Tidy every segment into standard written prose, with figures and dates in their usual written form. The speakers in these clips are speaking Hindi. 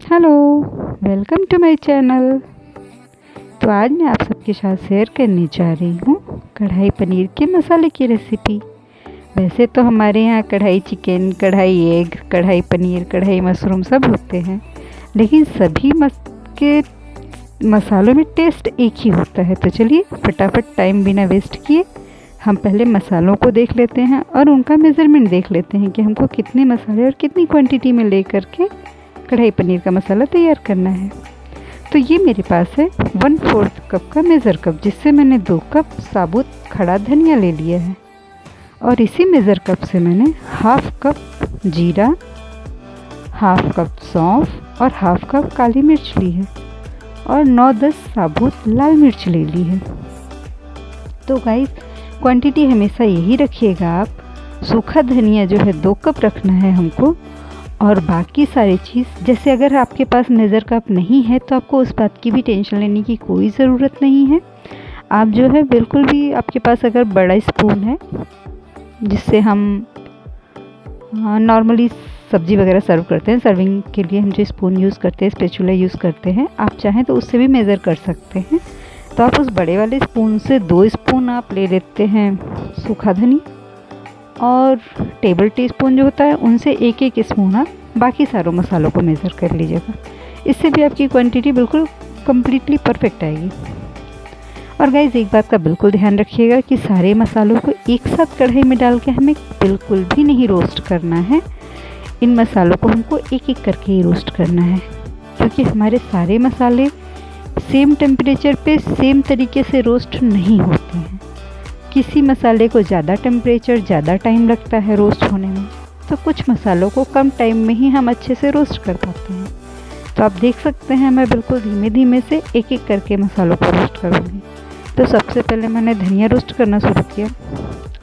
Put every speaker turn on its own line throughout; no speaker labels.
Hello, welcome to my channel. तो आज मैं आप सबके साथ शेयर करने जा रही हूँ कढ़ाई पनीर के मसाले की रेसिपी। वैसे तो हमारे यहाँ कढ़ाई चिकन, कढ़ाई एग, कढ़ाई पनीर, कढ़ाई मशरूम सब होते हैं, लेकिन सभी के मसालों में टेस्ट एक ही होता है। तो चलिए फटाफट टाइम बिना वेस्ट किए हम पहले मसालों को देख लेते हैं और उनका मेज़रमेंट देख लेते हैं कि हमको कितने मसाले और कितनी क्वांटिटी में ले करके कढ़ाई पनीर का मसाला तैयार करना है। तो ये मेरे पास है 1/4 कप का मेज़र कप, जिससे मैंने 2 कप साबुत खड़ा धनिया ले लिया है। और इसी मेज़र कप से मैंने हाफ कप जीरा, हाफ कप सौंफ और हाफ कप काली मिर्च ली है और 9-10 साबुत लाल मिर्च ले ली है। तो गाइस, क्वांटिटी हमेशा यही रखिएगा आप। सूखा धनिया जो है 2 कप रखना है हमको, और बाकी सारी चीज़, जैसे अगर आपके पास मेज़र कप नहीं है तो आपको उस बात की भी टेंशन लेने की कोई ज़रूरत नहीं है। आप जो है बिल्कुल भी, आपके पास अगर बड़ा स्पून है जिससे हम नॉर्मली सब्ज़ी वगैरह सर्व करते हैं, सर्विंग के लिए हम जो स्पून यूज़ करते हैं, स्पैचुला यूज़ करते हैं, आप चाहें तो उससे भी मेज़र कर सकते हैं। तो आप उस बड़े वाले स्पून से 2 स्पून आप ले लेते हैं सूखा धनिया, और टेबल टीस्पून जो होता है उनसे 1-1 स्पून आप बाकी सारों मसालों को मेज़र कर लीजिएगा। इससे भी आपकी क्वांटिटी बिल्कुल कम्प्लीटली परफेक्ट आएगी। और गाइस, एक बात का बिल्कुल ध्यान रखिएगा कि सारे मसालों को एक साथ कढ़ाई में डाल के हमें बिल्कुल भी नहीं रोस्ट करना है। इन मसालों को हमको एक-एक करके ही रोस्ट करना है, क्योंकि हमारे सारे मसाले सेम टेम्परेचर पे सेम तरीके से रोस्ट नहीं होते हैं। किसी मसाले को ज़्यादा टेम्परेचर, ज़्यादा टाइम लगता है रोस्ट होने में, तो कुछ मसालों को कम टाइम में ही हम अच्छे से रोस्ट कर पाते हैं। तो आप देख सकते हैं मैं बिल्कुल धीमे धीमे से एक-एक करके मसालों को रोस्ट करूँगी। तो सबसे पहले मैंने धनिया रोस्ट करना शुरू किया,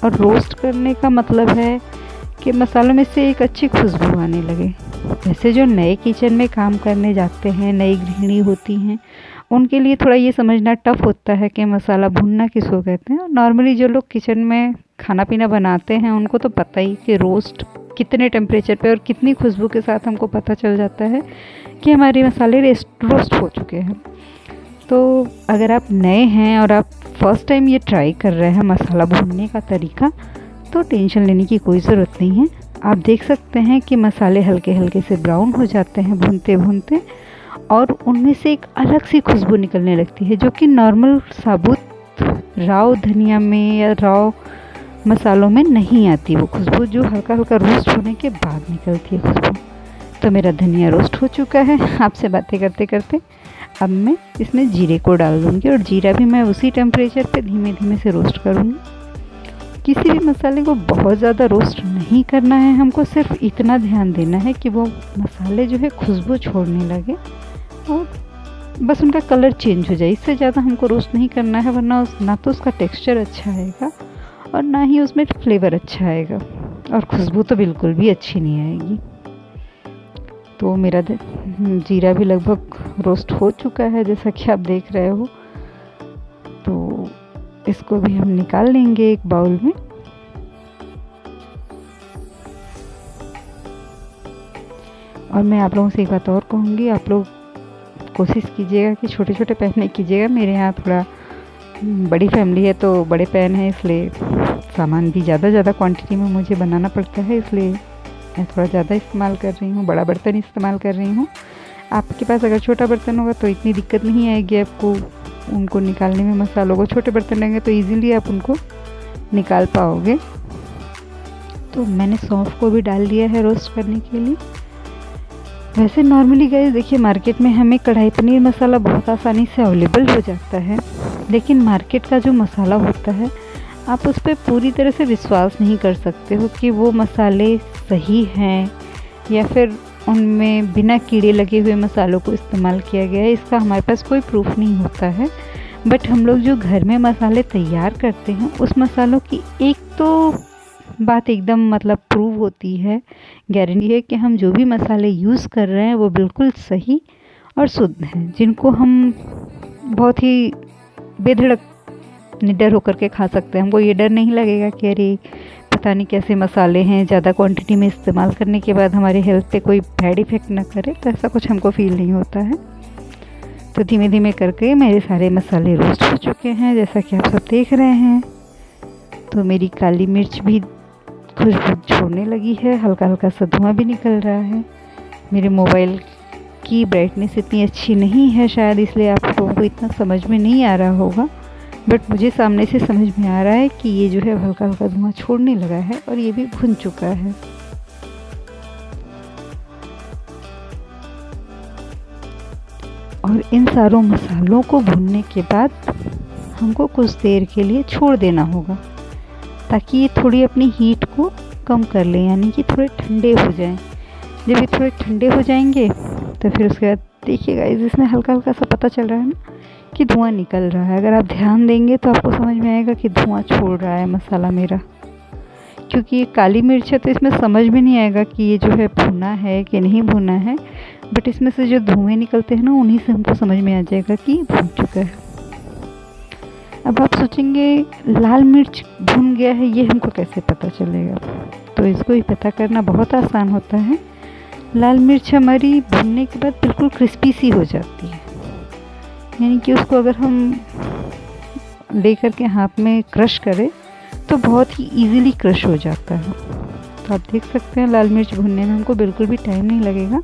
और रोस्ट करने का मतलब है कि मसालों में से एक अच्छी खुशबू आने लगे। वैसे जो नए किचन में काम करने जाते हैं, नई गृहिणी होती हैं, उनके लिए थोड़ा ये समझना टफ होता है कि मसाला भुनना किसको कहते हैं। और नॉर्मली जो लोग किचन में खाना पीना बनाते हैं उनको तो पता ही कि रोस्ट कितने टेम्परेचर पे और कितनी खुशबू के साथ हमको पता चल जाता है कि हमारे मसाले रोस्ट हो चुके हैं। तो अगर आप नए हैं और आप फर्स्ट टाइम ये ट्राई कर रहे हैं मसाला भूनने का तरीका, तो टेंशन लेने की कोई ज़रूरत नहीं है। आप देख सकते हैं कि मसाले हल्के हल्के से ब्राउन हो जाते हैं भूनते भूनते, और उनमें से एक अलग सी खुशबू निकलने लगती है, जो कि नॉर्मल साबुत राव धनिया में या राव मसालों में नहीं आती। वो खुशबू जो हल्का हल्का रोस्ट होने के बाद निकलती है खुशबू। तो मेरा धनिया रोस्ट हो चुका है आपसे बातें करते करते। अब मैं इसमें जीरे को डाल दूँगी, और जीरा भी मैं उसी टेम्परेचर पे धीमे धीमे से रोस्ट करूँगी। किसी भी मसाले को बहुत ज़्यादा रोस्ट नहीं करना है, हमको सिर्फ इतना ध्यान देना है कि वो मसाले जो है खुशबू छोड़ने लगे और बस उनका कलर चेंज हो जाए। इससे ज़्यादा हमको रोस्ट नहीं करना है, वरना ना तो उसका टेक्सचर अच्छा आएगा और ना ही उसमें फ्लेवर अच्छा आएगा, और खुशबू तो बिल्कुल भी अच्छी नहीं आएगी। तो मेरा जीरा भी लगभग रोस्ट हो चुका है, जैसा कि आप देख रहे हो। तो इसको भी हम निकाल लेंगे एक बाउल में। और मैं आप लोगों से एक बात और कहूँगी, आप लोग कोशिश कीजिएगा कि छोटे छोटे पैन में कीजिएगा। मेरे यहाँ थोड़ा बड़ी फैमिली है, तो बड़े पैन है, इसलिए सामान भी ज़्यादा क्वांटिटी में मुझे बनाना पड़ता है, इसलिए मैं थोड़ा ज़्यादा इस्तेमाल कर रही हूँ, बड़ा बर्तन इस्तेमाल कर रही हूँ। आपके पास अगर छोटा बर्तन होगा तो इतनी दिक्कत नहीं आएगी आपको उनको निकालने में। मसालों को छोटे बर्तन लेंगे तो ईज़िली आप उनको निकाल पाओगे। तो मैंने सौंफ को भी डाल दिया है रोस्ट करने के लिए। वैसे नॉर्मली गाइस देखिए, मार्केट में हमें कढ़ाई पनीर मसाला बहुत आसानी से अवेलेबल हो जाता है, लेकिन मार्केट का जो मसाला होता है आप उस पर पूरी तरह से विश्वास नहीं कर सकते हो कि वो मसाले सही हैं या फिर उनमें बिना कीड़े लगे हुए मसालों को इस्तेमाल किया गया है। इसका हमारे पास कोई प्रूफ नहीं होता है। बट हम लोग जो घर में मसाले तैयार करते हैं, उस मसालों की एक तो बात एकदम मतलब प्रूव होती है, गारंटी है कि हम जो भी मसाले यूज़ कर रहे हैं वो बिल्कुल सही और शुद्ध हैं, जिनको हम बहुत ही बेधड़क निडर होकर के खा सकते हैं। हमको ये डर नहीं लगेगा कि अरे पता नहीं कैसे मसाले हैं, ज़्यादा क्वांटिटी में इस्तेमाल करने के बाद हमारे हेल्थ पे कोई बैड इफ़ेक्ट ना करे, तो ऐसा कुछ हमको फील नहीं होता है। तो धीमे धीमे करके मेरे सारे मसाले रोस्ट हो चुके हैं, जैसा कि आप सब देख रहे हैं। तो मेरी काली मिर्च भी खुशबू छोड़ने लगी है, हल्का हल्का सा धुआं भी निकल रहा है। मेरे मोबाइल की ब्राइटनेस इतनी अच्छी नहीं है शायद, इसलिए आप लोगों को इतना समझ में नहीं आ रहा होगा, बट मुझे सामने से समझ में आ रहा है कि ये जो है हल्का हल्का धुआं छोड़ने लगा है और ये भी भुन चुका है। और इन सारों मसालों को भुनने के बाद हमको कुछ देर के लिए छोड़ देना होगा, ताकि ये थोड़ी अपनी हीट को कम कर लें, यानी कि थोड़े ठंडे हो जाएं। जब ये थोड़े ठंडे हो जाएंगे तो फिर उसके बाद देखिएगा, इसमें हल्का हल्का सा पता चल रहा है ना कि धुआं निकल रहा है। अगर आप ध्यान देंगे तो आपको समझ में आएगा कि धुआं छोड़ रहा है मसाला मेरा। क्योंकि ये काली मिर्च है तो इसमें समझ में नहीं आएगा कि ये जो है भुना है कि नहीं भुना है, बट इसमें से जो धुएँ निकलते हैं ना, उन्हीं से हमको समझ में आ जाएगा कि भुन चुका है। अब आप सोचेंगे लाल मिर्च भुन गया है, ये हमको कैसे पता चलेगा? तो इसको ही पता करना बहुत आसान होता है। लाल मिर्च हमारी भुनने के बाद बिल्कुल क्रिस्पी सी हो जाती है, यानी कि उसको अगर हम लेकर के हाथ में क्रश करें तो बहुत ही इजीली क्रश हो जाता है। तो आप देख सकते हैं लाल मिर्च भुनने में हमको बिल्कुल भी टाइम नहीं लगेगा।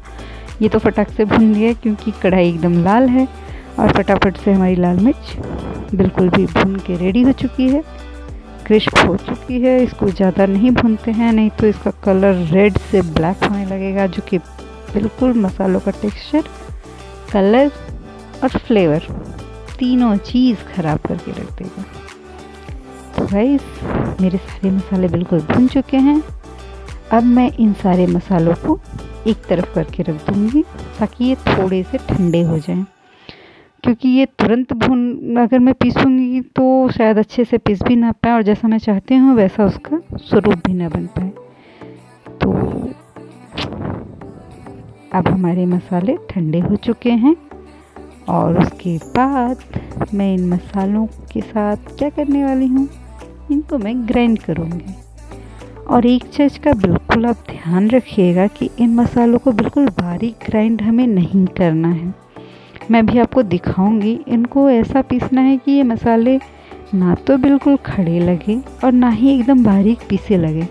ये तो फटाक से भुन गया क्योंकि कढ़ाई एकदम लाल है और फटाफट से हमारी लाल मिर्च बिल्कुल भी भुन के रेडी हो चुकी है, क्रिस्प हो चुकी है। इसको ज़्यादा नहीं भूनते हैं, नहीं तो इसका कलर रेड से ब्लैक होने लगेगा, जो कि बिल्कुल मसालों का टेक्सचर, कलर और फ्लेवर तीनों चीज़ ख़राब करके रख देगा। तो गाइस, मेरे सारे मसाले बिल्कुल भुन चुके हैं। अब मैं इन सारे मसालों को एक तरफ करके रख दूँगी ताकि ये थोड़े से ठंडे हो जाएं, क्योंकि ये तुरंत भून अगर मैं पीसूँगी तो शायद अच्छे से पीस भी ना पाए और जैसा मैं चाहती हूँ वैसा उसका स्वरूप भी ना बन पाए। तो अब हमारे मसाले ठंडे हो चुके हैं और उसके बाद मैं इन मसालों के साथ क्या करने वाली हूँ, इनको मैं ग्राइंड करूँगी। और एक चीज़ का बिल्कुल आप ध्यान रखिएगा कि इन मसालों को बिल्कुल बारीक ग्राइंड हमें नहीं करना है। मैं भी आपको दिखाऊंगी। इनको ऐसा पीसना है कि ये मसाले ना तो बिल्कुल खड़े लगे और ना ही एकदम बारीक पीसे लगे।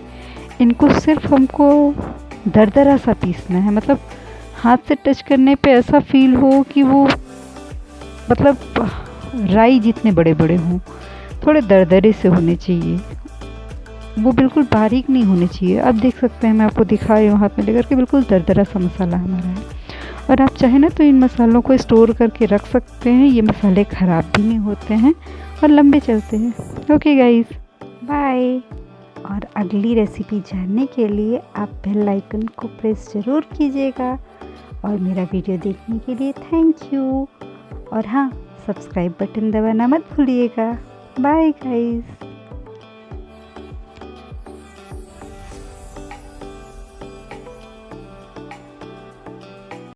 इनको सिर्फ हमको दरदरा सा पीसना है, मतलब हाथ से टच करने पे ऐसा फील हो कि वो मतलब राई जितने बड़े बड़े हों, थोड़े दरदरे से होने चाहिए, वो बिल्कुल बारीक नहीं होने चाहिए। अब देख सकते हैं, मैं आपको दिखा रही हूँ हाथ में लेकर के, बिल्कुल दरदरा सा मसाला हमारा है। और आप चाहें ना तो इन मसालों को स्टोर करके रख सकते हैं, ये मसाले ख़राब भी नहीं होते हैं और लंबे चलते हैं। Okay guys, bye. और अगली रेसिपी जानने के लिए आप बेल आइकन को प्रेस ज़रूर कीजिएगा और मेरा वीडियो देखने के लिए थैंक यू। और हाँ, सब्सक्राइब बटन दबाना मत भूलिएगा। Bye guys.